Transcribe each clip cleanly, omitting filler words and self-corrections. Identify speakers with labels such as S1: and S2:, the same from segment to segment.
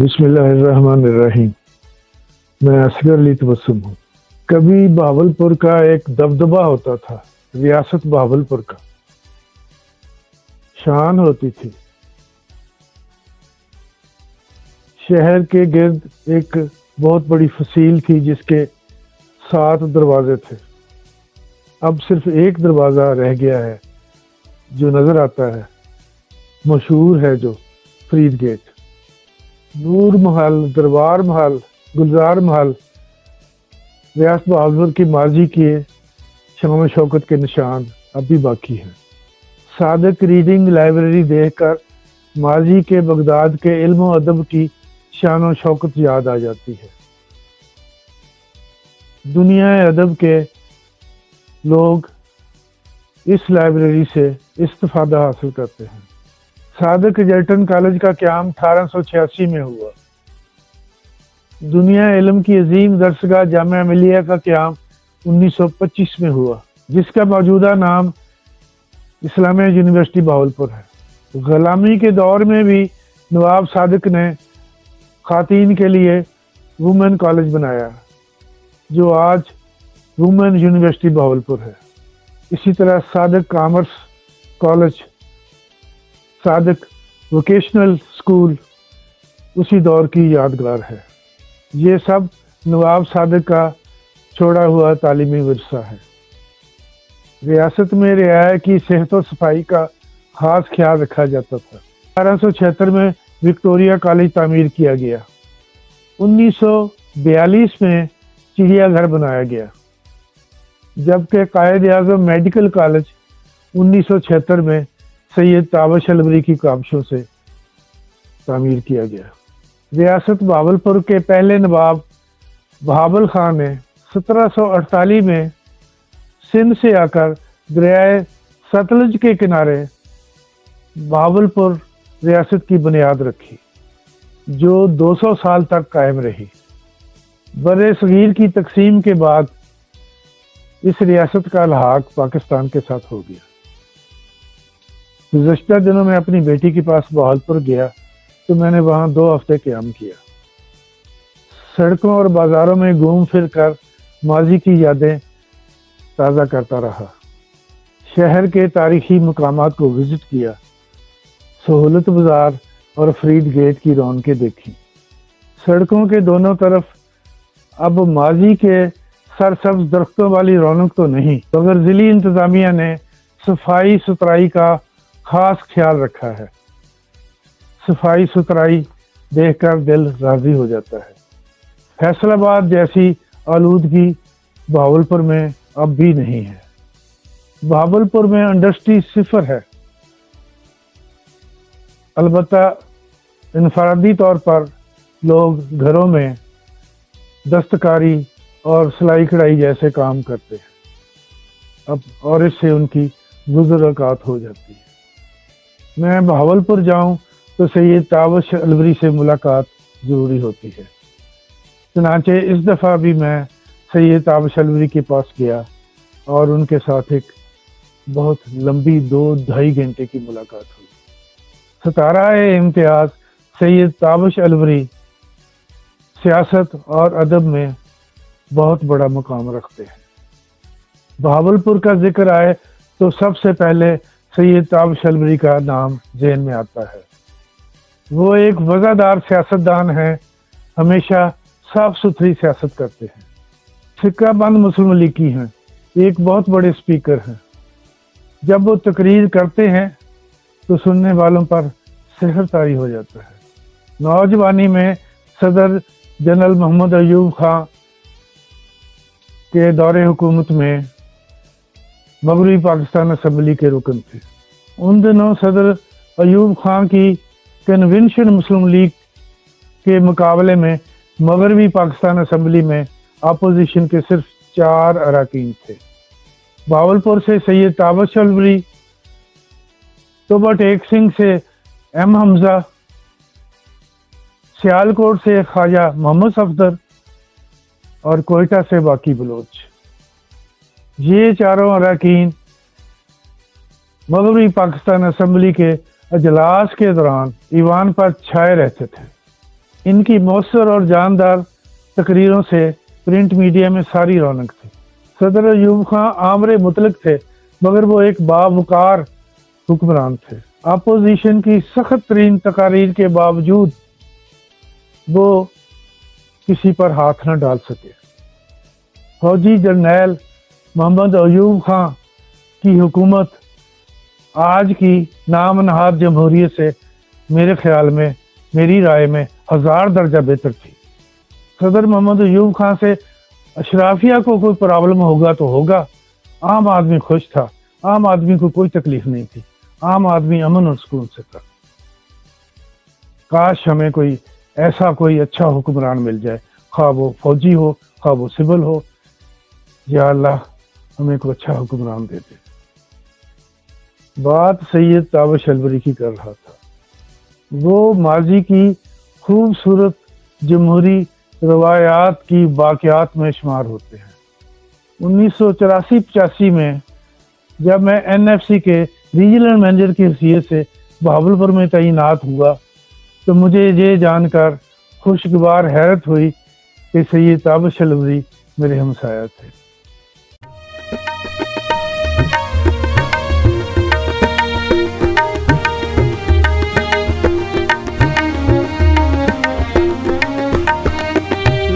S1: بسم اللہ الرحمن الرحیم۔ میں اصغر علی تبسم ہوں۔ کبھی بہاولپور کا ایک دبدبہ ہوتا تھا، ریاست بہاولپور کا شان ہوتی تھی۔ شہر کے گرد ایک بہت بڑی فصیل تھی جس کے 7 دروازے تھے۔ اب صرف ایک دروازہ رہ گیا ہے جو نظر آتا ہے، مشہور ہے جو فرید گیٹ۔ نور محل، دربار محل، گلزار محل ریاست بہاولپور کی ماضی کے شان و شوکت کے نشان اب بھی باقی ہیں۔ صادق ریڈنگ لائبریری دیکھ کر ماضی کے بغداد کے علم و ادب کی شان و شوکت یاد آ جاتی ہے۔ دنیا ادب کے لوگ اس لائبریری سے استفادہ حاصل کرتے ہیں۔ صادق ایجرٹن کالج کا قیام 1886 میں ہوا۔ دنیا علم کی عظیم درسگاہ جامعہ ملیہ کا قیام 1925 میں ہوا، جس کا موجودہ نام اسلامیہ یونیورسٹی بہاولپور ہے۔ غلامی کے دور میں بھی نواب صادق نے خواتین کے لیے وومن کالج بنایا جو آج وومن یونیورسٹی بہاولپور ہے۔ اسی طرح صادق کامرس کالج، صادق ووکیشنل اسکول اسی دور کی یادگار ہے۔ یہ سب نواب صادق کا چھوڑا ہوا تعلیمی ورثہ ہے۔ ریاست میں رعایا کی صحت و صفائی کا خاص خیال رکھا جاتا تھا۔ 1876 میں وکٹوریہ کالج تعمیر کیا گیا۔ 1942 میں چڑیا گھر بنایا گیا، جبکہ قائد اعظم میڈیکل کالج 1976 میں سید تابش الوری کی کاوشوں سے تعمیر کیا گیا۔ ریاست بہاولپور کے پہلے نواب بہاول خان نے 1748 میں سندھ سے آ کر دریائے ستلج کے کنارے بہاولپور ریاست کی بنیاد رکھی، جو 200 سال تک قائم رہی۔ بر صغیر کی تقسیم کے بعد اس ریاست کا الحاق پاکستان کے ساتھ ہو گیا۔ گزشتہ دنوں میں اپنی بیٹی کے پاس بہاولپور گیا تو میں نے وہاں 2 ہفتے قیام کیا۔ سڑکوں اور بازاروں میں گھوم پھر کر ماضی کی یادیں تازہ کرتا رہا۔ شہر کے تاریخی مقامات کو وزٹ کیا، سہولت بازار اور فرید گیٹ کی رونقیں دیکھی۔ سڑکوں کے دونوں طرف اب ماضی کے سرسبز درختوں والی رونق تو نہیں، مگر ضلعی انتظامیہ نے صفائی ستھرائی کا خاص خیال رکھا ہے۔ صفائی ستھرائی دیکھ کر دل راضی ہو جاتا ہے۔ فیصل آباد جیسی آلودگی بہاولپور میں اب بھی نہیں ہے۔ بہاولپور میں انڈسٹری 0 ہے، البتہ انفرادی طور پر لوگ گھروں میں دستکاری اور سلائی کڑھائی جیسے کام کرتے ہیں اور اس سے ان کی گزر اوقات ہو جاتی ہے۔ میں بہاولپور جاؤں تو سید تابش الوری سے ملاقات ضروری ہوتی ہے۔ چنانچہ اس دفعہ بھی میں سید تابش الوری کے پاس گیا اور ان کے ساتھ ایک بہت لمبی 2-2.5 گھنٹے کی ملاقات ہوئی۔ ستارہ امتیاز سید تابش الوری سیاست اور ادب میں بہت بڑا مقام رکھتے ہیں۔ بہاولپور کا ذکر آئے تو سب سے پہلے سید تابش الوری کا نام ذہن میں آتا ہے۔ وہ ایک وزادار سیاستدان ہیں، ہمیشہ صاف ستھری سیاست کرتے ہیں۔ فقہ بند مسلم لیگی ہیں، ایک بہت بڑے اسپیکر ہیں۔ جب وہ تقریر کرتے ہیں تو سننے والوں پر سحر طاری ہو جاتا ہے۔ نوجوانی میں صدر جنرل محمد ایوب خان کے دور حکومت میں مغربی پاکستان اسمبلی کے رکن تھے۔ ان دنوں صدر ایوب خان کی کنونشن مسلم لیگ کے مقابلے میں مغربی پاکستان اسمبلی میں اپوزیشن کے صرف 4 اراکین تھے۔ بہاولپور سے سید تابش الوری، توبہ ٹیک سنگھ سے ایم حمزہ، سیالکوٹ سے خواجہ محمد صفدر اور کوئٹہ سے باقی بلوچ۔ یہ 4 اراکین مغربی پاکستان اسمبلی کے اجلاس کے دوران ایوان پر چھائے رہتے تھے۔ ان کی مؤثر اور جاندار تقریروں سے پرنٹ میڈیا میں ساری رونق تھی۔ صدر ایوب خان آمر مطلق تھے، مگر وہ ایک باوقار حکمران تھے۔ اپوزیشن کی سخت ترین تقاریر کے باوجود وہ کسی پر ہاتھ نہ ڈال سکے۔ فوجی جرنیل محمد ایوب خان کی حکومت آج کی نام نہاد جمہوریت سے میرے خیال میں، میری رائے میں 1000 درجہ بہتر تھی۔ صدر محمد ایوب خان سے اشرافیہ کو کوئی پرابلم ہوگا تو ہوگا، عام آدمی خوش تھا، عام آدمی کو کوئی تکلیف نہیں تھی، عام آدمی امن اور سکون سے تھا۔ کاش ہمیں کوئی ایسا کوئی اچھا حکمران مل جائے، خواہ وہ فوجی ہو خواہ وہ سول ہو، یا اللہ ہمیں کوئی اچھا حکمران دے دے۔ بات سید تابش الوری کی کر رہا تھا۔ وہ ماضی کی خوبصورت جمہوری روایات کی باقیات میں شمار ہوتے ہیں۔ 1984-85 میں جب میں NFC کے ریجنل مینیجر کی حیثیت سے بہاولپور میں تعینات ہوا تو مجھے یہ جان کر خوشگوار حیرت ہوئی کہ سید تابش الوری میرے ہمسایہ تھے۔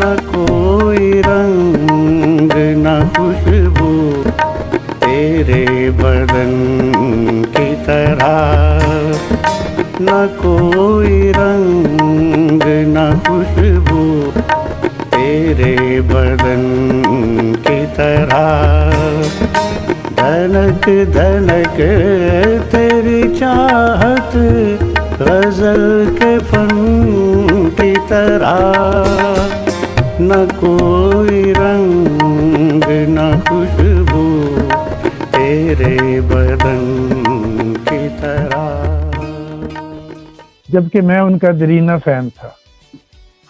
S2: نہ کوئی رنگ نہ خوشبو تیرے بدن کی طرح، نہ کوئی رنگ نہ خوشبو تیرے بدن کی طرح، دھنک دھنک تیری چاہت غزل کے فن کی طرح، نہ کوئی رنگ نہ خوشبو تیرے بدن کی طرح۔
S1: جبکہ میں ان کا دیرینہ فین تھا۔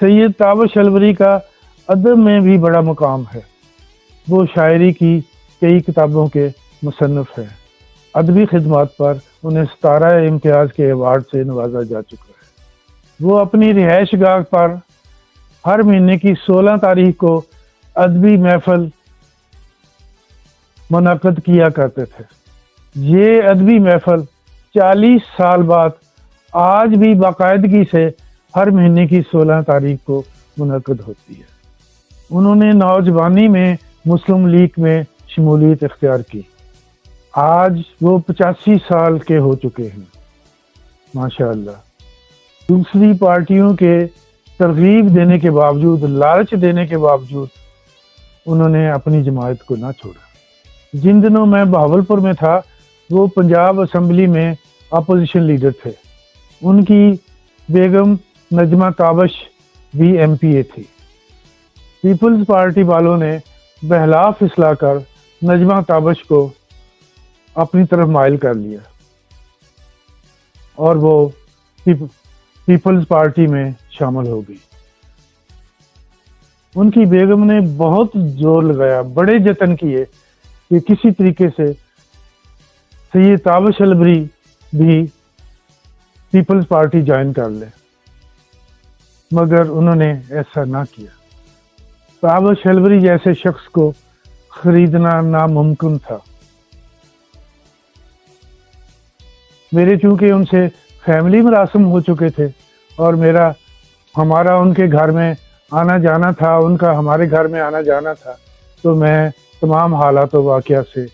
S1: سید تابش الوری کا ادب میں بھی بڑا مقام ہے۔ وہ شاعری کی کئی کتابوں کے مصنف ہیں۔ ادبی خدمات پر انہیں 17 امتیاز کے ایوارڈ سے نوازا جا چکا ہے۔ وہ اپنی رہائش گاہ پر ہر مہینے کی 16 تاریخ کو ادبی محفل منعقد کیا کرتے تھے۔ یہ ادبی محفل 40 سال بعد آج بھی باقاعدگی سے ہر مہینے کی 16 تاریخ کو منعقد ہوتی ہے۔ انہوں نے نوجوانی میں مسلم لیگ میں شمولیت اختیار کی۔ آج وہ 85 سال کے ہو چکے ہیں، ماشاءاللہ۔ دوسری پارٹیوں کے ترغیب دینے کے باوجود، لالچ دینے کے باوجود انہوں نے اپنی جماعت کو نہ چھوڑا۔ جن دنوں میں بہاولپور میں تھا وہ پنجاب اسمبلی میں اپوزیشن لیڈر تھے۔ ان کی بیگم نجمہ تابش بھی MPA تھی۔ پیپلز پارٹی والوں نے بہلا پھسلا کر نجمہ تابش کو اپنی طرف مائل کر لیا اور وہ پیپلز پارٹی میں شامل ہو گئی۔ ان کی بیگم نے بہت زور لگایا، بڑے جتن کیے کہ کسی طریقے سے سید تابش الوری بھی پیپلز پارٹی جوائن کر لے، مگر انہوں نے ایسا نہ کیا۔ تابش الوری جیسے شخص کو خریدنا ناممکن تھا۔ میرے چونکہ ان سے فیملی مراسم ہو چکے تھے اور ہمارا ان کے گھر میں آنا جانا تھا، ان کا ہمارے گھر میں آنا جانا تھا، تو میں تمام حالات و واقعات سے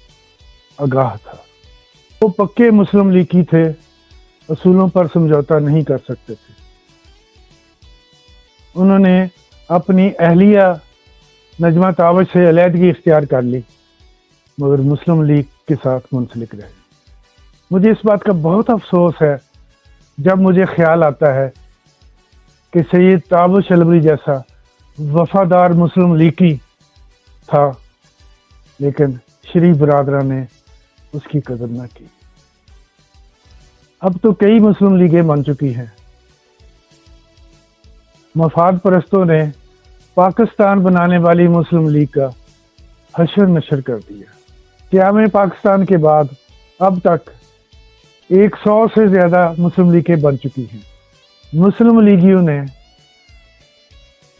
S1: آگاہ تھا۔ وہ پکے مسلم لیگی تھے، اصولوں پر سمجھوتا نہیں کر سکتے تھے۔ انہوں نے اپنی اہلیہ نجمہ تابش سے علیحدگی اختیار کر لی، مگر مسلم لیگ کے ساتھ منسلک رہے۔ مجھے اس بات کا بہت افسوس ہے جب مجھے خیال آتا ہے کہ سید تابش الوری جیسا وفادار مسلم لیگی تھا، لیکن شریف برادران نے اس کی قدر نہ کی۔ اب تو کئی مسلم لیگیں بن چکی ہیں۔ مفاد پرستوں نے پاکستان بنانے والی مسلم لیگ کا حشر نشر کر دیا۔ قیام پاکستان کے بعد اب تک 100 سے زیادہ مسلم لیگیں بن چکی ہیں۔ مسلم لیگیوں نے